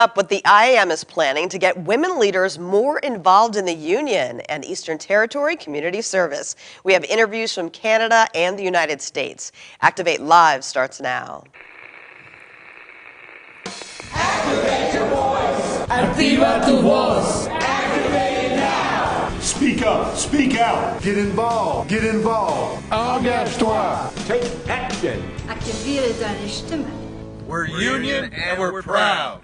Up what the IAM is planning to get women leaders more involved in the union and Eastern Territory community service. We have interviews from Canada and the United States. Activate Live starts now. Activate your voice. Activa tu voz. Activate it now. Speak up. Speak out. Get involved. Get involved. Engage-toi. Take action. Aktiviere deine Stimme. We're union and we're proud.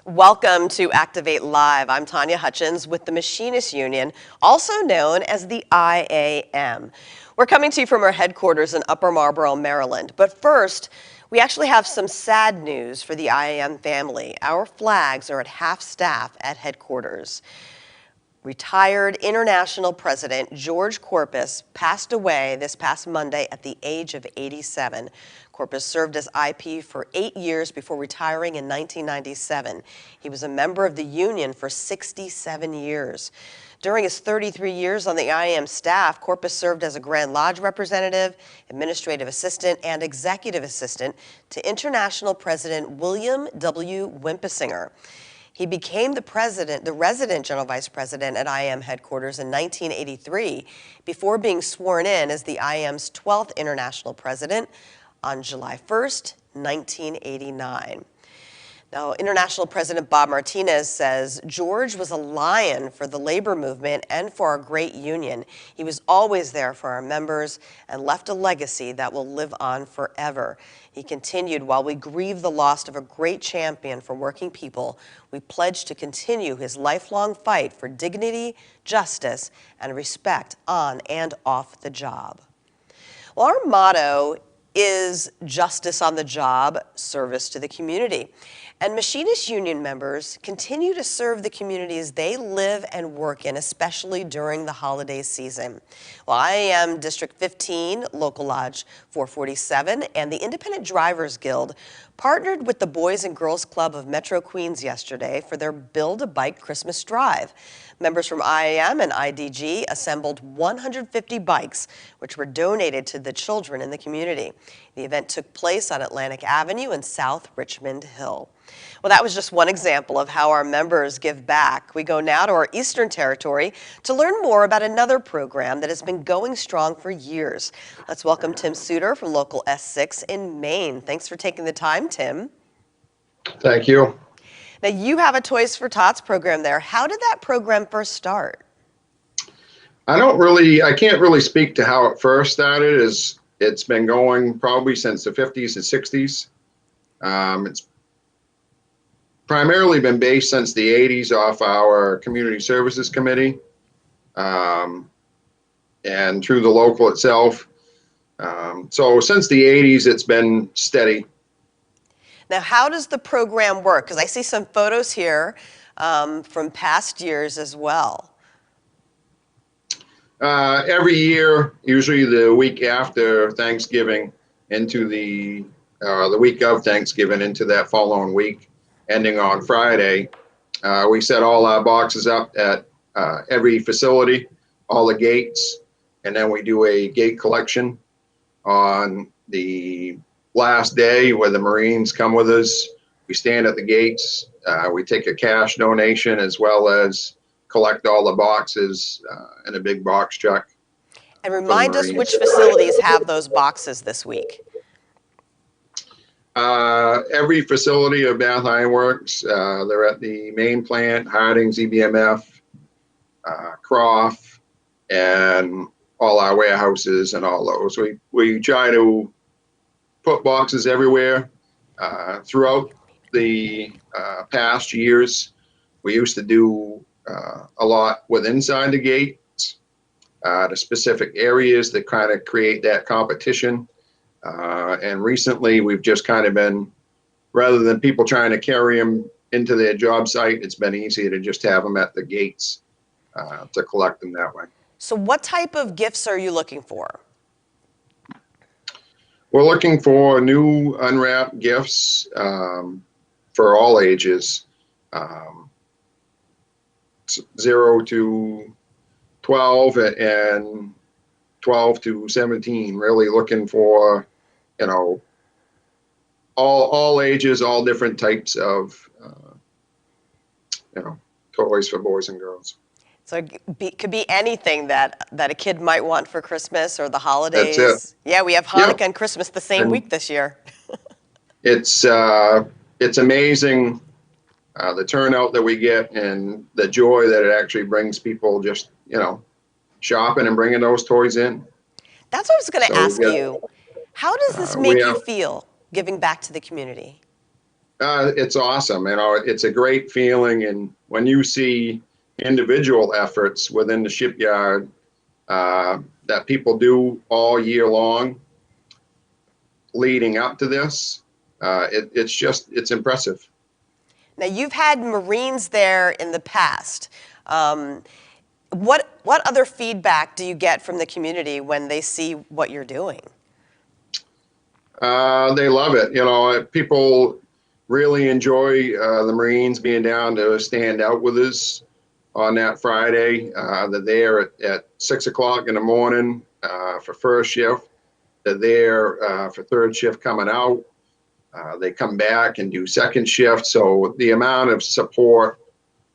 Welcome to Activate Live. I'm Tanya Hutchins with the Machinists Union, also known as the IAM. We're coming to you from our headquarters in Upper Marlboro, Maryland. But first, we actually have some sad news for the IAM family. Our flags are at half staff at headquarters. Retired International President George Corpus passed away this past Monday at the age of 87. Corpus served as IP for 8 years before retiring in 1997. He was a member of the union for 67 years. During his 33 years on the IAM staff, Corpus served as a Grand Lodge representative, administrative assistant, and executive assistant to International President William W. Wimpesinger. He became the resident general vice president at IAM headquarters in 1983 before being sworn in as the IAM's 12th international president on July 1st, 1989. Now, International President Bob Martinez says George was a lion for the labor movement and for our great union. He was always there for our members and left a legacy that will live on forever. He continued, while we grieve the loss of a great champion for working people, we pledge to continue his lifelong fight for dignity, justice, and respect on and off the job. Well, our motto is justice on the job, service to the community. And Machinist Union members continue to serve the communities they live and work in, especially during the holiday season. Well, IAM District 15, Local Lodge 447, and the Independent Drivers Guild partnered with the Boys and Girls Club of Metro Queens yesterday for their Build a Bike Christmas Drive. Members from IAM and IDG assembled 150 bikes, which were donated to the children in the community. The event took place on Atlantic Avenue in South Richmond Hill. Well, that was just one example of how our members give back. We go now to our Eastern Territory to learn more about another program that has been going strong for years. Let's welcome Tim Suter from Local S6 in Maine. Thanks for taking the time, Tim. Thank you. Now, you have a Toys for Tots program there. How did that program first start? I can't really speak to how it first started. It's been going probably since the 50s and 60s. It's primarily been based since the 80s off our Community Services Committee and through the local itself. So since the 80s, it's been steady. Now, how does the program work? Because I see some photos here from past years as well. Every year, usually the week after Thanksgiving into the week of Thanksgiving into that following week, ending on Friday, we set all our boxes up at every facility, all the gates, and then we do a gate collection on the last day where the Marines come with us. We stand at the gates. We take a cash donation as well as collect all the boxes in a big box truck. And remind us which facilities have those boxes this week. Every facility of Bath Iron Works, they're at the Maine plant, Harding's, EBMF, Croft, and all our warehouses and all those. We try to put boxes everywhere. Throughout the past years, we used to do a lot with inside the gates, the specific areas that kind of create that competition. And recently we've just kind of been, rather than people trying to carry them into their job site, it's been easier to just have them at the gates to collect them that way. So what type of gifts are you looking for? We're looking for new unwrapped gifts for all ages, 0 to 12 and 12 to 17, really looking for, all ages, all different types of toys for boys and girls. So it could be anything that a kid might want for Christmas or the That's it. holidays. Yeah, we have Yeah. Hanukkah and Christmas the same And week this year. it's amazing the turnout that we get and the joy that it actually brings people just shopping and bringing those toys in. That's what I was going to So ask you. How does this we make you have feel giving back to the community? it's awesome. It's a great feeling, and when you see individual efforts within the shipyard that people do all year long leading up to this, it's impressive. Now, you've had Marines there in the past. What other feedback do you get from the community when they see what you're doing? They love it. People really enjoy the Marines being down to stand out with us on that Friday. They're there at 6 o'clock in the morning for first shift. They're there for third shift coming out. They come back and do second shift. So the amount of support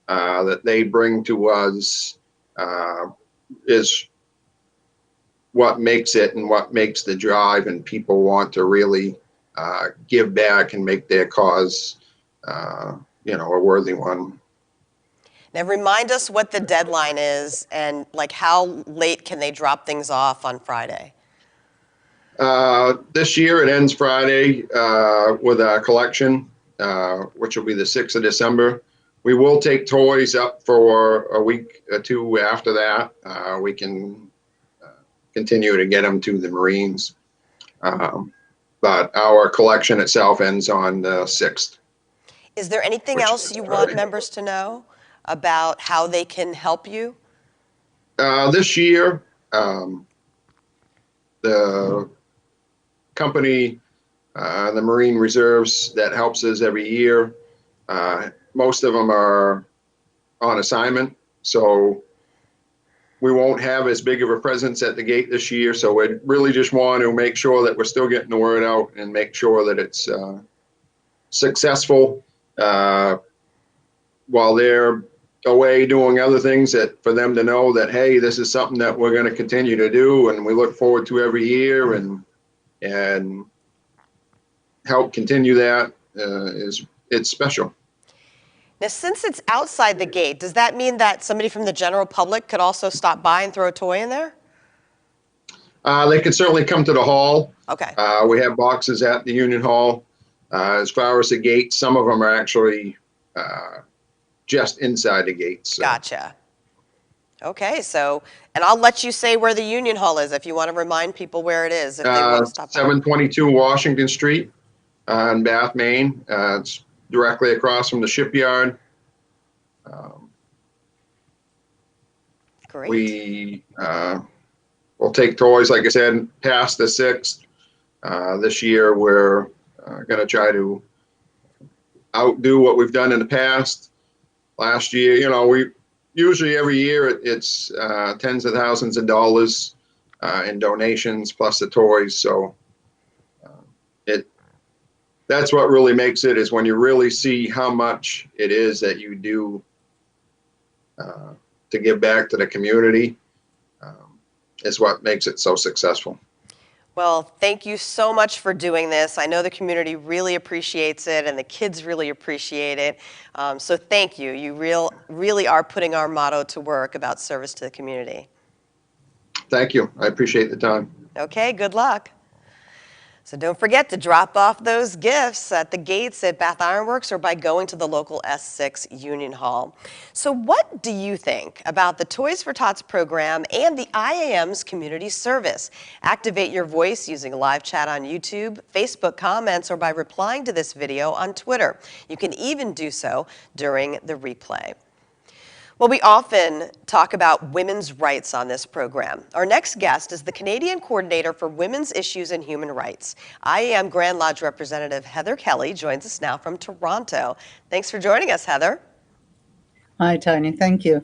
that they bring to us is what makes it and what makes the drive, and people want to really give back and make their cause, a worthy one. Now, remind us what the deadline is and how late can they drop things off on Friday? This year it ends Friday with our collection, which will be the 6th of December. We will take toys up for a week or two after that. We can continue to get them to the Marines. But our collection itself ends on the 6th. Is there anything else you want members to know about how they can help you? This year, the company, the Marine Reserves that helps us every year, most of them are on assignment, so we won't have as big of a presence at the gate this year. So we really just want to make sure that we're still getting the word out and make sure that it's successful while they're away doing other things, that for them to know that, hey, this is something that we're going to continue to do and we look forward to every year, and help continue that it's special. Now, since it's outside the gate, does that mean that somebody from the general public could also stop by and throw a toy in there? They can certainly come to the hall. Okay. We have boxes at the Union Hall. As far as the gates, some of them are actually just inside the gates. So. Gotcha. Okay, and I'll let you say where the Union Hall is if you want to remind people where it is if they want to stop by. 722 Washington Street in Bath, Maine. It's directly across from the shipyard. Great. We will take toys, like I said, past the 6th. This year, we're going to try to outdo what we've done in the past. Last year, we usually every year it's tens of thousands of dollars in donations plus the toys. So that's what really makes it, is when you really see how much it is that you do to give back to the community, is what makes it so successful. Well, thank you so much for doing this. I know the community really appreciates it and the kids really appreciate it. So thank you. You really are putting our motto to work about service to the community. Thank you. I appreciate the time. Okay, good luck. So don't forget to drop off those gifts at the gates at Bath Iron Works or by going to the local S6 Union Hall. So what do you think about the Toys for Tots program and the IAM's community service? Activate your voice using live chat on YouTube, Facebook comments, or by replying to this video on Twitter. You can even do so during the replay. Well, we often talk about women's rights on this program. Our next guest is the Canadian Coordinator for Women's Issues and Human Rights. IAM Grand Lodge Representative Heather Kelley joins us now from Toronto. Thanks for joining us, Heather. Hi, Tanya. Thank you.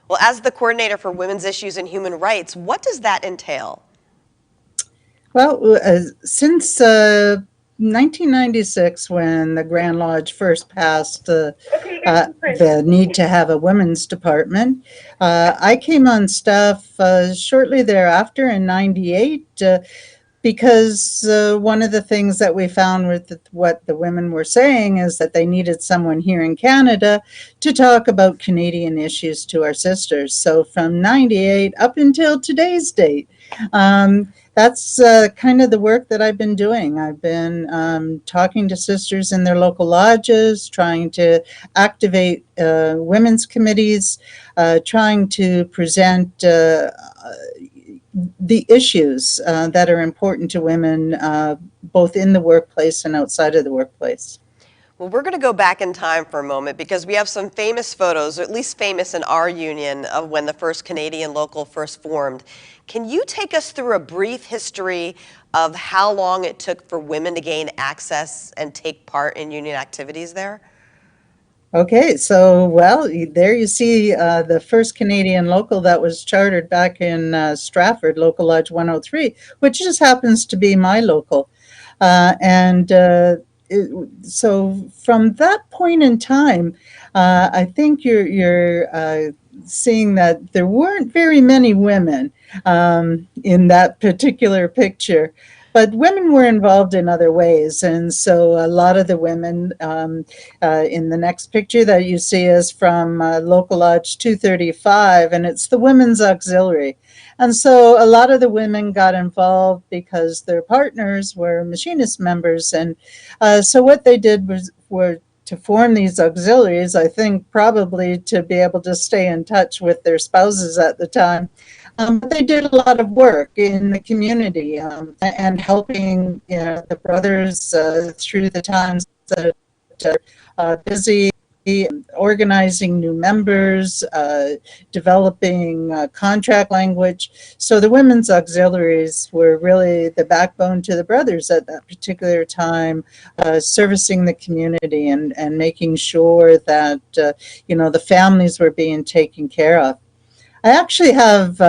Well, as the Coordinator for Women's Issues and Human Rights, what does that entail? Well, since 1996, when the Grand Lodge first passed the need to have a women's department. I came on staff shortly thereafter in 98. Because one of the things that we found with what the women were saying is that they needed someone here in Canada to talk about Canadian issues to our sisters. So from 98 up until today's date, that's kind of the work that I've been doing. I've been talking to sisters in their local lodges, trying to activate women's committees, trying to present the issues that are important to women, both in the workplace and outside of the workplace. Well, we're going to go back in time for a moment because we have some famous photos, or at least famous in our union, of when the first Canadian local first formed. Can you take us through a brief history of how long it took for women to gain access and take part in union activities there? Okay, so, well, there you see the first Canadian local that was chartered back in Stratford, Local Lodge 103, which just happens to be my local. So from that point in time, I think you're seeing that there weren't very many women in that particular picture. But women were involved in other ways, and so a lot of the women in the next picture that you see is from Local Lodge 235, and it's the Women's Auxiliary. And so a lot of the women got involved because their partners were machinist members, and so what they did were to form these auxiliaries, I think probably to be able to stay in touch with their spouses at the time. But they did a lot of work in the community and helping the brothers through the times that are busy, organizing new members, developing contract language. So the women's auxiliaries were really the backbone to the brothers at that particular time, servicing the community and making sure that the families were being taken care of. I actually have,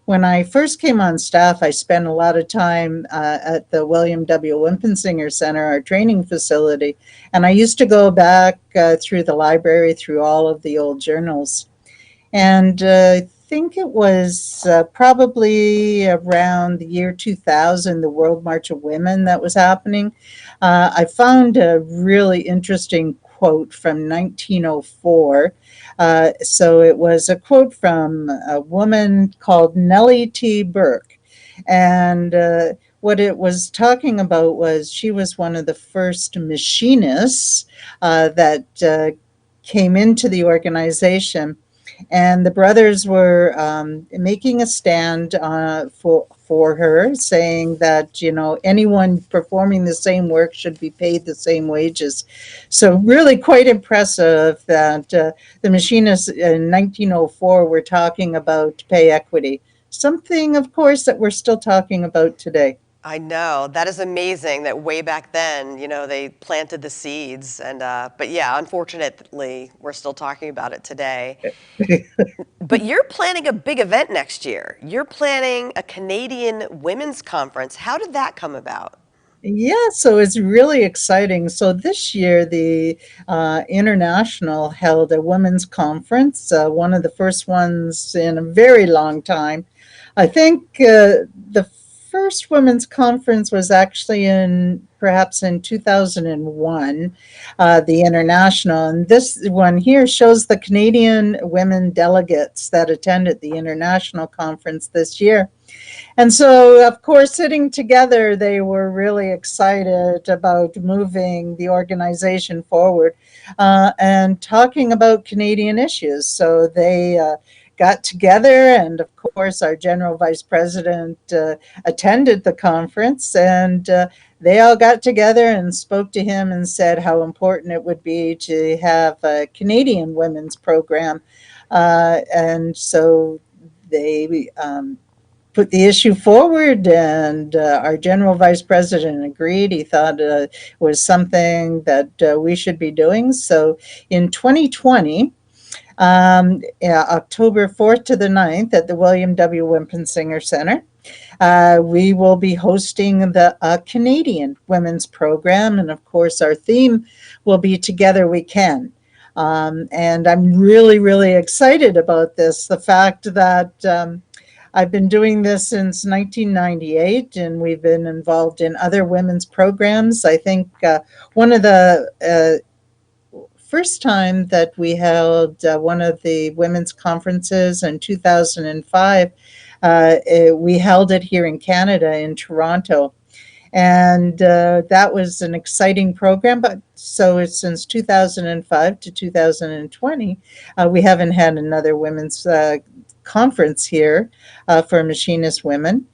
when I first came on staff, I spent a lot of time at the William W. Wimpensinger Center, our training facility, and I used to go back through the library, through all of the old journals. And I think it was probably around the year 2000, the World March of Women that was happening. I found a really interesting quote from 1904. So it was a quote from a woman called Nellie T. Burke. And what it was talking about was she was one of the first machinists that came into the organization. And the brothers were making a stand for her, saying that, anyone performing the same work should be paid the same wages. So really quite impressive that the machinists in 1904 were talking about pay equity, something, of course, that we're still talking about today. I know. That is amazing that way back then, they planted the seeds. But yeah, unfortunately, we're still talking about it today. But you're planning a big event next year. You're planning a Canadian Women's Conference. How did that come about? Yeah, so it's really exciting. So this year, the International held a women's conference, one of the first ones in a very long time. I think the first women's conference was actually perhaps in 2001, the International. And this one here shows the Canadian women delegates that attended the International conference this year. And so, of course, sitting together, they were really excited about moving the organization forward and talking about Canadian issues. So they got together, and of course, our general vice president attended the conference, and they all got together and spoke to him and said how important it would be to have a Canadian women's program. And so they put the issue forward, and our general vice president agreed. He thought it was something that we should be doing. So in 2020, October 4th to the 9th at the William W. Wimpensinger Center, We will be hosting the Canadian Women's Program, and of course, our theme will be Together We Can. And I'm really, really excited about this. The fact that I've been doing this since 1998, and we've been involved in other women's programs. I think one of the first time that we held one of the women's conferences in 2005, we held it here in Canada in Toronto. And that was an exciting program. But so it's since 2005 to 2020, we haven't had another women's conference here for machinist women.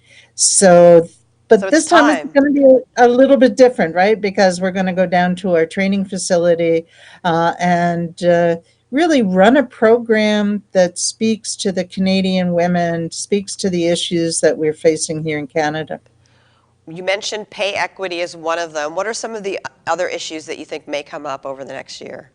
But So it's this time it's time. going to be a little bit different, right? Because we're going to go down to our training facility and really run a program that speaks to the Canadian women, speaks to the issues that we're facing here in Canada. You mentioned pay equity as one of them. What are some of the other issues that you think may come up over the next year?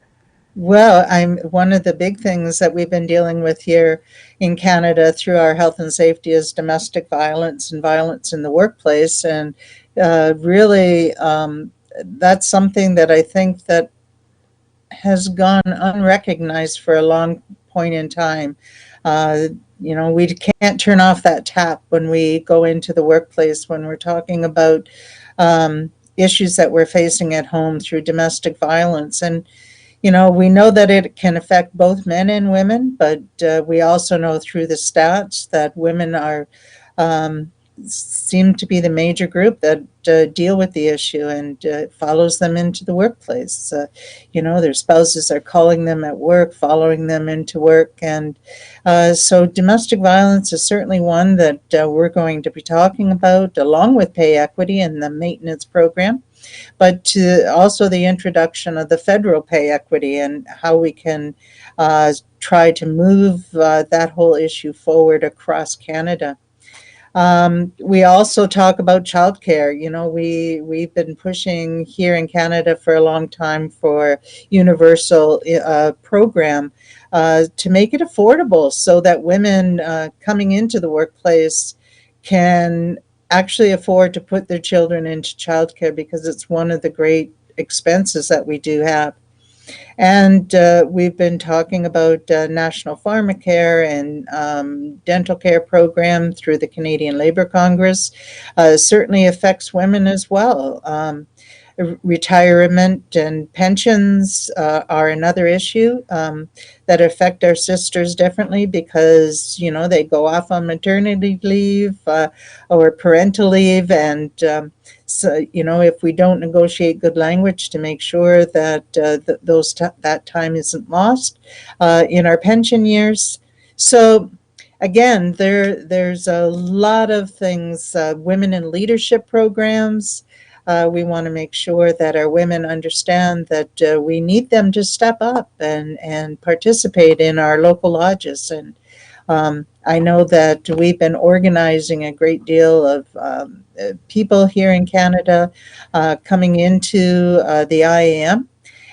Well, I'm one of the big things that we've been dealing with here in Canada through our health and safety is domestic violence and violence in the workplace, and really that's something that I think that has gone unrecognized for a long point in time. We can't turn off that tap when we go into the workplace when we're talking about issues that we're facing at home through domestic violence. And we know that it can affect both men and women, but we also know through the stats that women seem to be the major group that deal with the issue, and follows them into the workplace. Their spouses are calling them at work, following them into work. And so domestic violence is certainly one that we're going to be talking about, along with pay equity and the maintenance program, but also the introduction of the federal pay equity and how we can try to move that whole issue forward across Canada. We also talk about childcare. We've been pushing here in Canada for a long time for universal program to make it affordable so that women coming into the workplace can actually afford to put their children into childcare, because it's one of the great expenses that we do have. And we've been talking about National Pharmacare and dental care program through the Canadian Labour Congress. Certainly affects women as well. Retirement and pensions are another issue that affect our sisters differently, because they go off on maternity leave or parental leave, and so if we don't negotiate good language to make sure that that time isn't lost in our pension years. So again, there's a lot of things. Women in leadership programs. We want to make sure that our women understand that we need them to step up and participate in our local lodges. And I know that we've been organizing a great deal of people here in Canada coming into the IAM,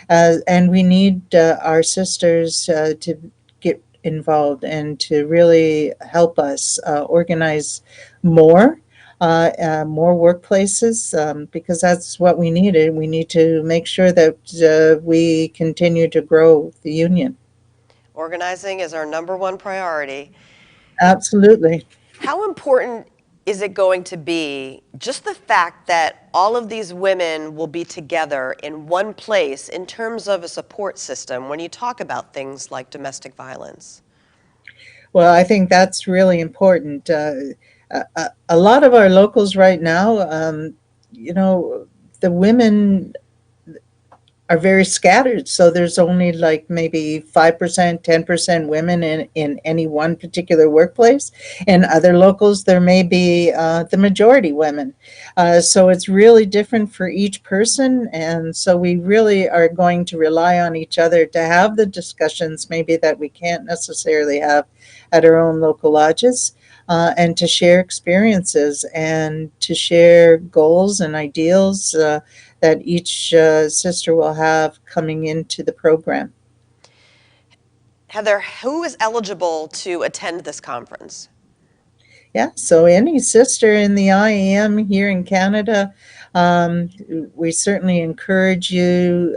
and we need our sisters to get involved and to really help us organize more workplaces, because that's what we needed. We need to make sure that we continue to grow the union. Organizing is our #1 priority. Absolutely. How important is it going to be, just the fact that all of these women will be together in one place in terms of a support system when you talk about things like domestic violence? Well, I think that's really important. A lot of our locals right now, the women are very scattered. So there's only like maybe 5%, 10% women in any one particular workplace. In other locals, there may be the majority women. So it's really different for each person. And so we really are going to rely on each other to have the discussions maybe that we can't necessarily have at our own local lodges. And to share experiences and to share goals and ideals that each sister will have coming into the program. Heather, who is eligible to attend this conference? Yeah, so any sister in the IAM here in Canada, um, we certainly encourage you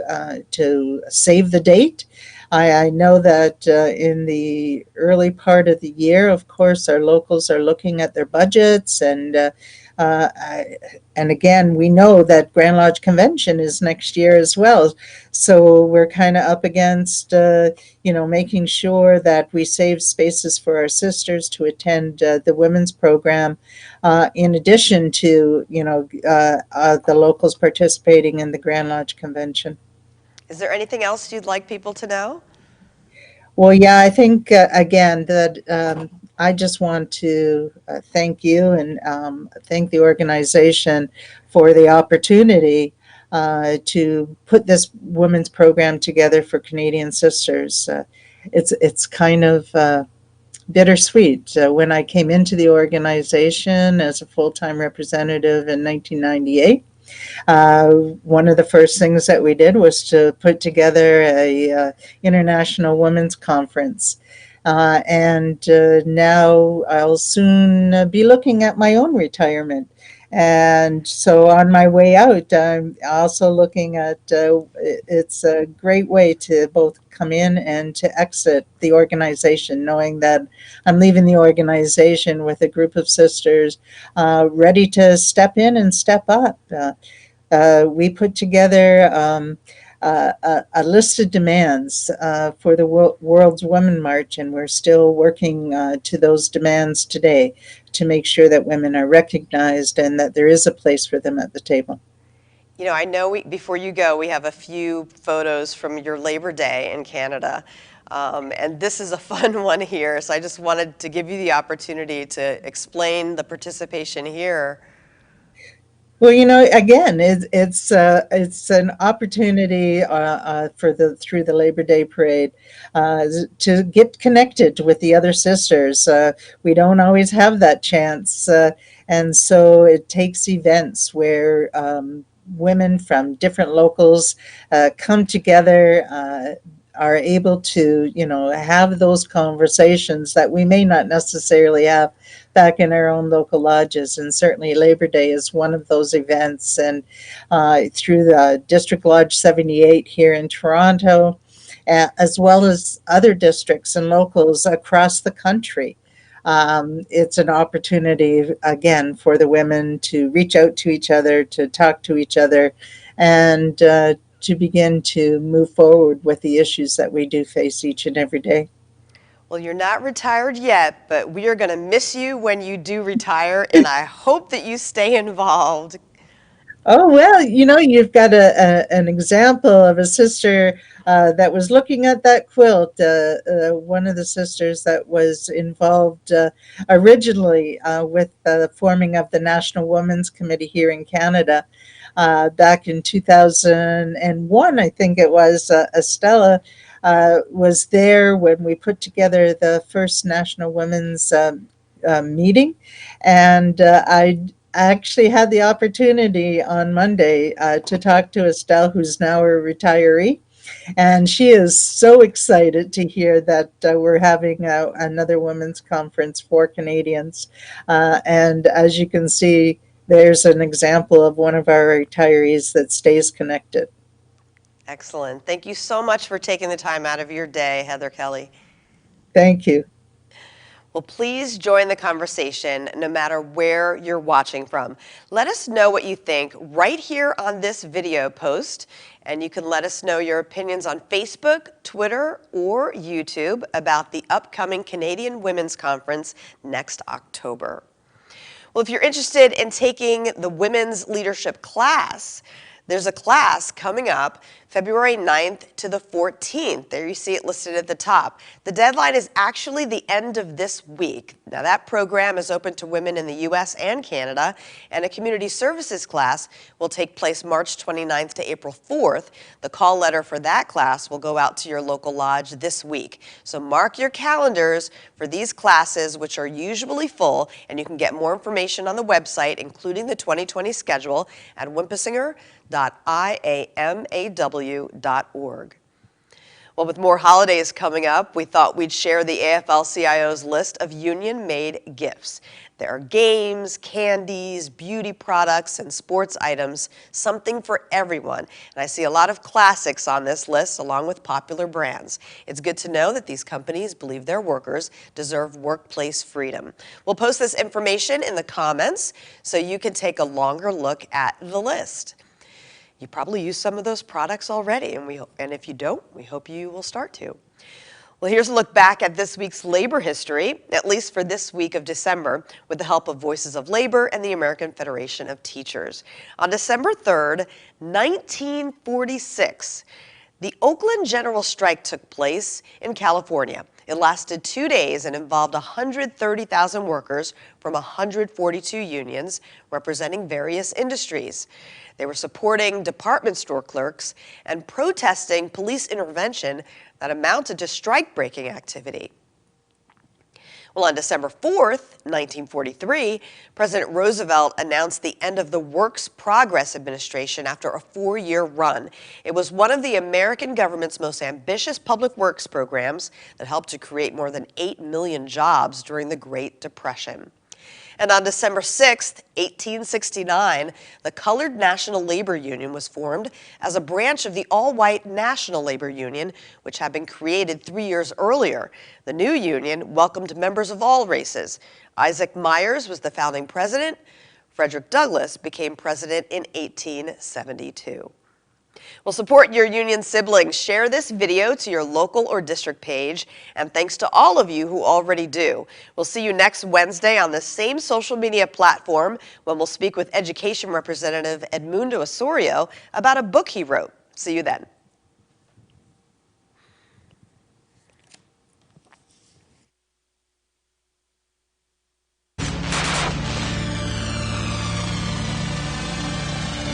to save the date. I know that in the early part of the year, of course, our locals are looking at their budgets, uh, I, and again, we know that Grand Lodge Convention is next year as well. So we're kind of up against making sure that we save spaces for our sisters to attend the women's program, in addition to, the locals participating in the Grand Lodge Convention. Is there anything else you'd like people to know? Well, yeah, I think, again, that I just want to thank you and thank the organization for the opportunity to put this women's program together for Canadian sisters. It's kind of bittersweet. When I came into the organization as a full-time representative in 1998, one of the first things that we did was to put together a international women's conference. And now I'll soon be looking at my own retirement. And so on my way out, I'm also looking at it's a great way to both come in and to exit the organization, knowing that I'm leaving the organization with a group of sisters ready to step in and step up. We put together a list of demands for the World's Women March, and we're still working to those demands today to make sure that women are recognized and that there is a place for them at the table. You know, I know before you go, we have a few photos from your Labor Day in Canada. And this is a fun one here, so I just wanted to give you the opportunity to explain the participation here. Well, again, it's an opportunity through the Labor Day parade to get connected with the other sisters. We don't always have that chance, and so it takes events where women from different locals come together. Are able to, have those conversations that we may not necessarily have back in our own local lodges. And certainly Labor Day is one of those events. And through the District Lodge 78 here in Toronto, as well as other districts and locals across the country, it's an opportunity, again, for the women to reach out to each other, to talk to each other, and to begin to move forward with the issues that we do face each and every day. Well, you're not retired yet, but we are going to miss you when you do retire, and I hope that you stay involved. Oh, well, you've got an example of a sister that was looking at that quilt. One of the sisters that was involved originally with the forming of the National Women's Committee here in Canada back in 2001, I think it was. Estella was there when we put together the first National Women's meeting, and I actually had the opportunity on Monday to talk to Estelle, who's now a retiree, and she is so excited to hear that we're having another women's conference for Canadians. And as you can see, there's an example of one of our retirees that stays connected. Excellent. Thank you so much for taking the time out of your day, Heather Kelley. Thank you. Well, please join the conversation no matter where you're watching from. Let us know what you think right here on this video post, and you can let us know your opinions on Facebook, Twitter, or YouTube about the upcoming Canadian Women's Conference next October. Well, if you're interested in taking the Women's Leadership class, there's a class coming up February 9th to the 14th. There you see it listed at the top. The deadline is actually the end of this week. Now, that program is open to women in the U.S. and Canada, and a community services class will take place March 29th to April 4th. The call letter for that class will go out to your local lodge this week. So mark your calendars for these classes, which are usually full, and you can get more information on the website, including the 2020 schedule, at wimpisinger.iamaw.org. Well, with more holidays coming up, we thought we'd share the AFL-CIO's list of union-made gifts. There are games, candies, beauty products, and sports items, something for everyone. And I see a lot of classics on this list, along with popular brands. It's good to know that these companies believe their workers deserve workplace freedom. We'll post this information in the comments so you can take a longer look at the list. You probably use some of those products already, and if you don't, we hope you will start to. Well, here's a look back at this week's labor history, at least for this week of December, with the help of Voices of Labor and the American Federation of Teachers. On December 3rd, 1946, the Oakland General Strike took place in California. It lasted 2 days and involved 130,000 workers from 142 unions representing various industries. They were supporting department store clerks and protesting police intervention that amounted to strike-breaking activity. Well, on December 4th, 1943, President Roosevelt announced the end of the Works Progress Administration after a 4-year run. It was one of the American government's most ambitious public works programs that helped to create more than 8 million jobs during the Great Depression. And on December 6, 1869, the Colored National Labor Union was formed as a branch of the all-white National Labor Union, which had been created 3 years earlier. The new union welcomed members of all races. Isaac Myers was the founding president. Frederick Douglass became president in 1872. Well, support your union siblings. Share this video to your local or district page. And thanks to all of you who already do. We'll see you next Wednesday on the same social media platform when we'll speak with Education Representative Edmundo Osorio about a book he wrote. See you then.